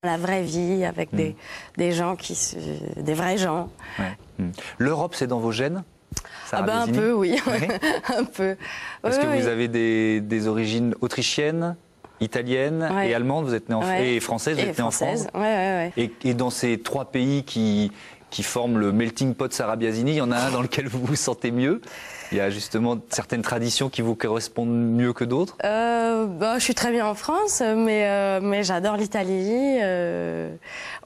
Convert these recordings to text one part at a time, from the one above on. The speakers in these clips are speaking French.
la vraie vie, avec des gens des vrais gens. Ouais. L'Europe, c'est dans vos gènes? Un peu, oui. Ouais. Un peu. Est-ce que vous avez des origines autrichiennes, italiennes et allemandes? Vous êtes né et française, vous êtes né en France. Et dans ces 3 pays qui forment le melting pot Sarrabiasini, il y en a un dans lequel vous vous sentez mieux? Il y a justement certaines traditions qui vous correspondent mieux que d'autres? Je suis très bien en France, mais j'adore l'Italie.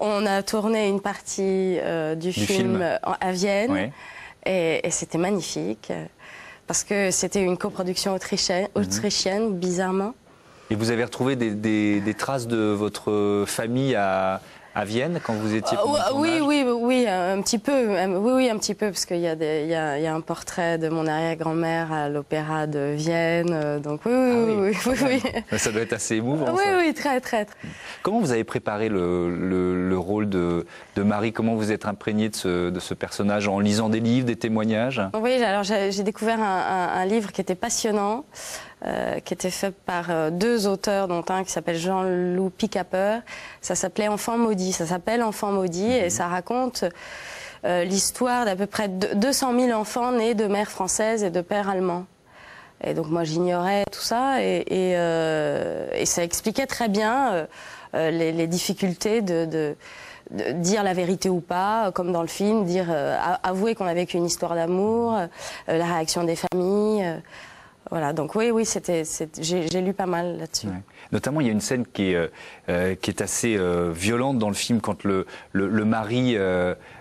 On a tourné une partie du film à Vienne, et c'était magnifique, parce que c'était une coproduction autrichienne, bizarrement. Et vous avez retrouvé des traces de votre famille à Vienne quand vous étiez oui, un petit peu. Oui, un petit peu, parce qu'il y a un portrait de mon arrière-grand-mère à l'Opéra de Vienne. Donc oui. Ça doit être assez émouvant. Oui, très. Comment vous avez préparé le rôle de Marie? Comment vous êtes imprégné de ce personnage en lisant des livres, des témoignages? Oui, alors j'ai découvert un livre qui était passionnant. Qui était fait par 2 auteurs, dont un qui s'appelle Jean-Loup Picaper. Ça s'appelait Enfant maudit. Ça s'appelle Enfant maudit et ça raconte l'histoire d'à peu près 200 000 enfants nés de mères françaises et de pères allemands. Et donc moi j'ignorais tout ça et ça expliquait très bien les difficultés de dire la vérité ou pas, comme dans le film, avouer qu'on a vécu une histoire d'amour, la réaction des familles. Voilà, donc oui, j'ai lu pas mal là-dessus. Ouais. Notamment, il y a une scène qui est assez violente dans le film, quand le mari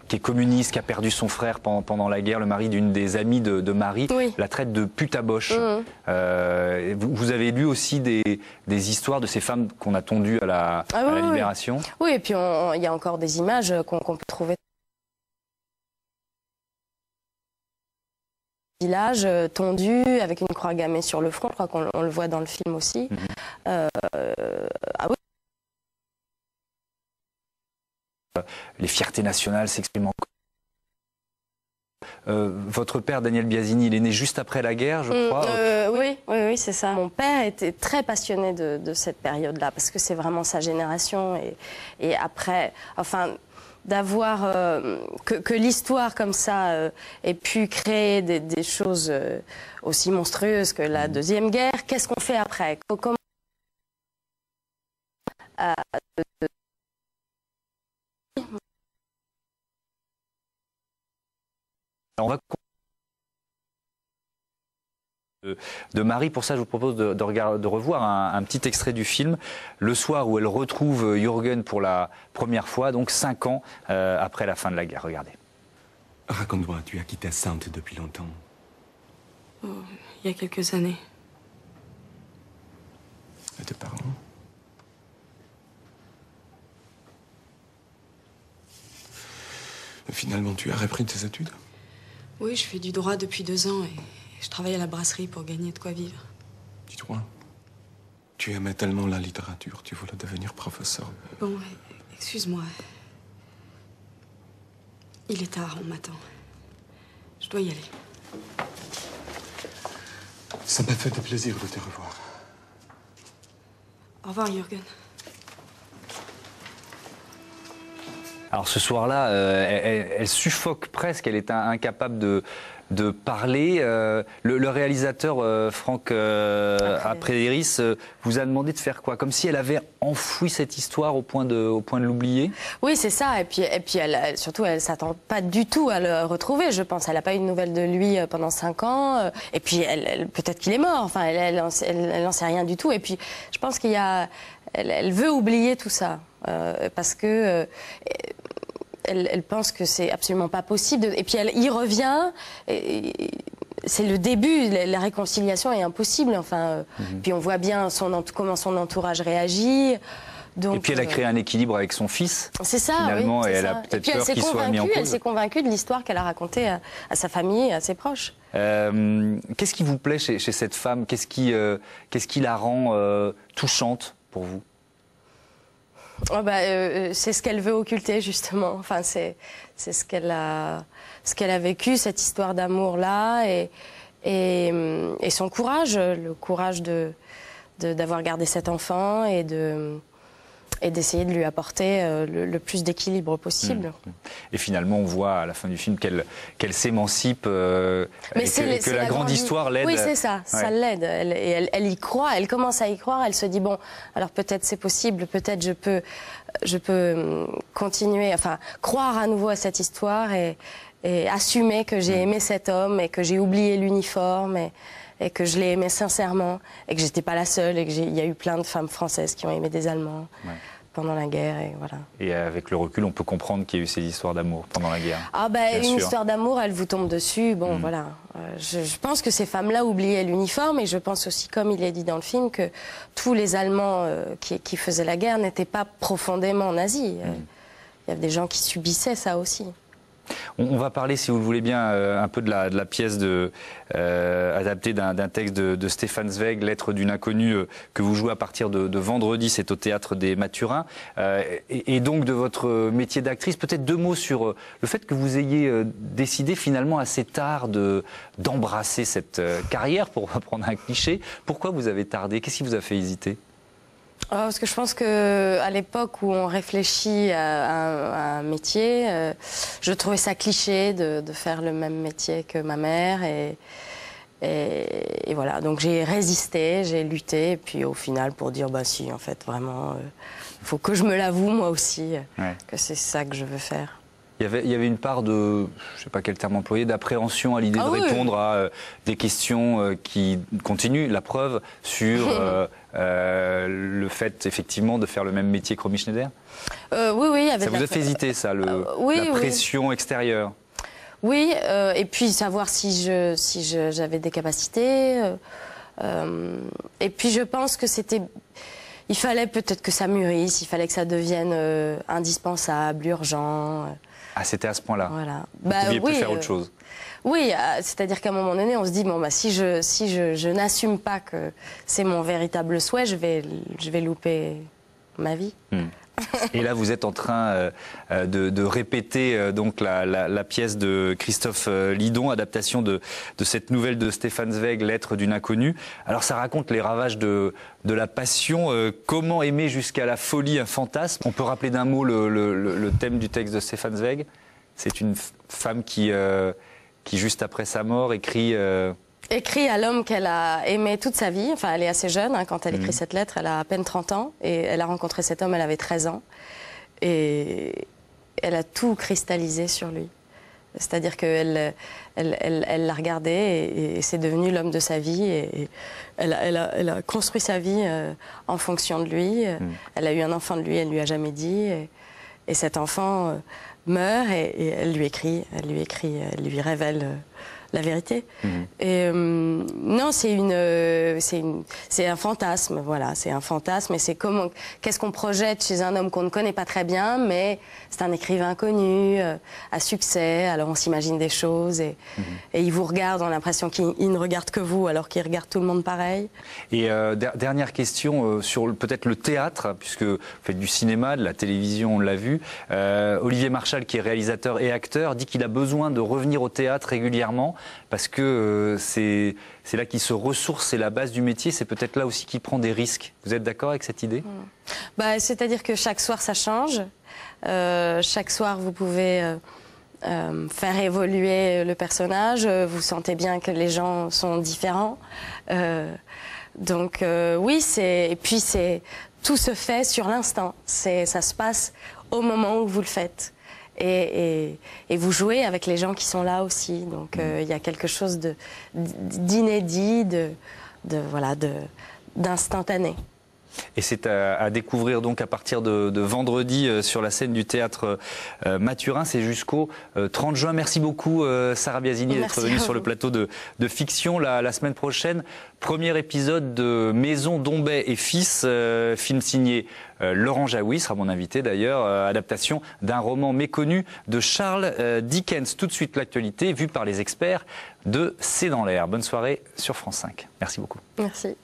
qui est communiste, qui a perdu son frère pendant la guerre, le mari d'une des amies de Marie, la traite de pute à boche. Vous avez lu aussi des histoires de ces femmes qu'on a tondues à la Libération? Oui, et puis il y a encore des images qu'on peut trouver. Village tondu avec une croix gammée sur le front, je crois qu'on le voit dans le film aussi. Les fiertés nationales s'expriment encore. Votre père, Daniel Biasini, il est né juste après la guerre, je crois. Oui, c'est ça. Mon père était très passionné de cette période-là, parce que c'est vraiment sa génération. Et après, enfin, d'avoir que l'histoire comme ça ait pu créer des choses aussi monstrueuses que la Deuxième Guerre, qu'est-ce qu'on fait après? Comment on va de Marie. Pour ça, je vous propose de revoir un petit extrait du film, le soir où elle retrouve Jürgen pour la première fois, donc 5 ans après la fin de la guerre. Regardez. Raconte-moi, tu as quitté Sainte depuis longtemps? Il y a quelques années. Et tes parents? Finalement, tu as repris tes études? Oui, je fais du droit depuis 2 ans et je travaille à la brasserie pour gagner de quoi vivre. Du droit? Tu aimais tellement la littérature, tu voulais devenir professeur. Bon, excuse-moi. Il est tard, on m'attend. Je dois y aller. Ça m'a fait plaisir de te revoir. Au revoir, Jürgen. Alors ce soir-là, elle suffoque presque, elle est incapable de parler. Le réalisateur Franck Aprédéris vous a demandé de faire quoi? Comme si elle avait enfoui cette histoire au point de l'oublier? Oui, c'est ça. Et puis surtout, elle ne s'attend pas du tout à le retrouver, je pense. Elle n'a pas eu de nouvelles de lui pendant 5 ans. Et puis, peut-être qu'il est mort. Enfin, elle n'en sait rien du tout. Et puis, je pense qu'il y a... Elle veut oublier tout ça. Parce que... Elle pense que c'est absolument pas possible. Et puis elle y revient. C'est le début. La réconciliation est impossible. Enfin, puis on voit bien comment son entourage réagit. Donc, et puis elle a créé un équilibre avec son fils. C'est ça, finalement, oui, et elle a peut-être peur qu'il soit mis en cause. Elle s'est convaincue de l'histoire qu'elle a racontée à sa famille et à ses proches. Qu'est-ce qui vous plaît chez cette femme? Qu'est-ce qui la rend touchante pour vous? C'est ce qu'elle veut occulter, justement. Enfin, c'est ce qu'elle a vécu, cette histoire d'amour-là, et son courage, le courage d'avoir gardé cet enfant et et d'essayer de lui apporter le plus d'équilibre possible. Et finalement, on voit à la fin du film qu'elle s'émancipe, et que la grande histoire l'aide. Oui, c'est ça, ça l'aide. Elle y croit, elle commence à y croire, elle se dit, bon, alors peut-être c'est possible, peut-être je peux continuer, enfin, croire à nouveau à cette histoire et assumer que j'ai aimé cet homme et que j'ai oublié l'uniforme et que je l'ai aimé sincèrement et que j'étais pas la seule et qu'il y a eu plein de femmes françaises qui ont aimé des Allemands pendant la guerre et voilà. Et avec le recul, on peut comprendre qu'il y a eu ces histoires d'amour pendant la guerre. Ah ben une histoire d'amour, elle vous tombe dessus, bon voilà. Je pense que ces femmes-là oubliaient l'uniforme et je pense aussi, comme il est dit dans le film, que tous les Allemands qui faisaient la guerre n'étaient pas profondément nazis. Il y avait des gens qui subissaient ça aussi. On va parler, si vous le voulez bien, un peu de la pièce adaptée d'un texte de Stefan Zweig, Lettre d'une inconnue, que vous jouez à partir de vendredi, c'est au Théâtre des Mathurins, et donc de votre métier d'actrice. Peut-être 2 mots sur le fait que vous ayez décidé finalement assez tard d'embrasser cette carrière, pour reprendre un cliché. Pourquoi vous avez tardé? Qu'est-ce qui vous a fait hésiter? Parce que je pense qu'à l'époque où on réfléchit à un métier, je trouvais ça cliché de faire le même métier que ma mère. Et voilà, donc j'ai résisté, j'ai lutté. Et puis au final, pour dire, bah si, en fait, vraiment, il faut que je me l'avoue moi aussi, que c'est ça que je veux faire. Il y avait une part de, je ne sais pas quel terme employer, d'appréhension à l'idée de répondre à des questions qui continuent. La preuve sur le fait, effectivement, de faire le même métier que Romy Schneider. Oui. Ça vous a fait hésiter, ça, la pression extérieure? Oui, et puis savoir si j'avais des capacités. Et puis je pense que il fallait peut-être que ça mûrisse, il fallait que ça devienne indispensable, urgent. Ah, c'était à ce point-là. Voilà. Vous pouviez plus faire autre chose. Oui, c'est-à-dire qu'à un moment donné, on se dit, bon, bah, si je n'assume pas que c'est mon véritable souhait, je vais louper ma vie. Et là, vous êtes en train de répéter donc la pièce de Christophe Lidon, adaptation de cette nouvelle de Stefan Zweig, Lettre d'une inconnue. Alors, ça raconte les ravages de la passion. Comment aimer jusqu'à la folie un fantasme? On peut rappeler d'un mot le thème du texte de Stefan Zweig. C'est une femme qui, juste après sa mort, écrit à l'homme qu'elle a aimé toute sa vie. Enfin, elle est assez jeune quand elle écrit cette lettre. Elle a à peine 30 ans et elle a rencontré cet homme, elle avait 13 ans. Et elle a tout cristallisé sur lui. C'est-à-dire qu'elle l'a regardé et c'est devenu l'homme de sa vie. Et elle a construit sa vie en fonction de lui. Elle a eu un enfant de lui, elle ne lui a jamais dit. Et cet enfant meurt et elle lui écrit, elle lui révèle la vérité. Et non, c'est un fantasme, voilà, c'est un fantasme. Et c'est qu'est-ce qu'on projette chez un homme qu'on ne connaît pas très bien, mais c'est un écrivain connu, à succès. Alors on s'imagine des choses et il vous regarde, on a l'impression qu'il ne regarde que vous, alors qu'il regarde tout le monde pareil. Et dernière question sur peut-être le théâtre, puisque vous faites du cinéma, de la télévision, on l'a vu. Olivier Marchal, qui est réalisateur et acteur, dit qu'il a besoin de revenir au théâtre régulièrement, parce que c'est là qu'il se ressource, c'est la base du métier, c'est peut-être là aussi qu'il prend des risques. Vous êtes d'accord avec cette idée? C'est-à-dire que chaque soir ça change, chaque soir vous pouvez faire évoluer le personnage, vous sentez bien que les gens sont différents, donc oui, et puis tout se fait sur l'instant, ça se passe au moment où vous le faites. Et vous jouez avec les gens qui sont là aussi. Donc il y a quelque chose d'inédit, d'instantané. Et c'est à découvrir donc à partir de vendredi sur la scène du Théâtre Mathurin. C'est jusqu'au 30 juin. Merci beaucoup Sarah Biasini d'être venue sur le plateau de Fiction. La semaine prochaine, premier épisode de Maison Dombet et Fils, film signé Laurent Jaoui, sera mon invité d'ailleurs, adaptation d'un roman méconnu de Charles Dickens. Tout de suite l'actualité vue par les experts de C'est dans l'air. Bonne soirée sur France 5. Merci beaucoup. Merci.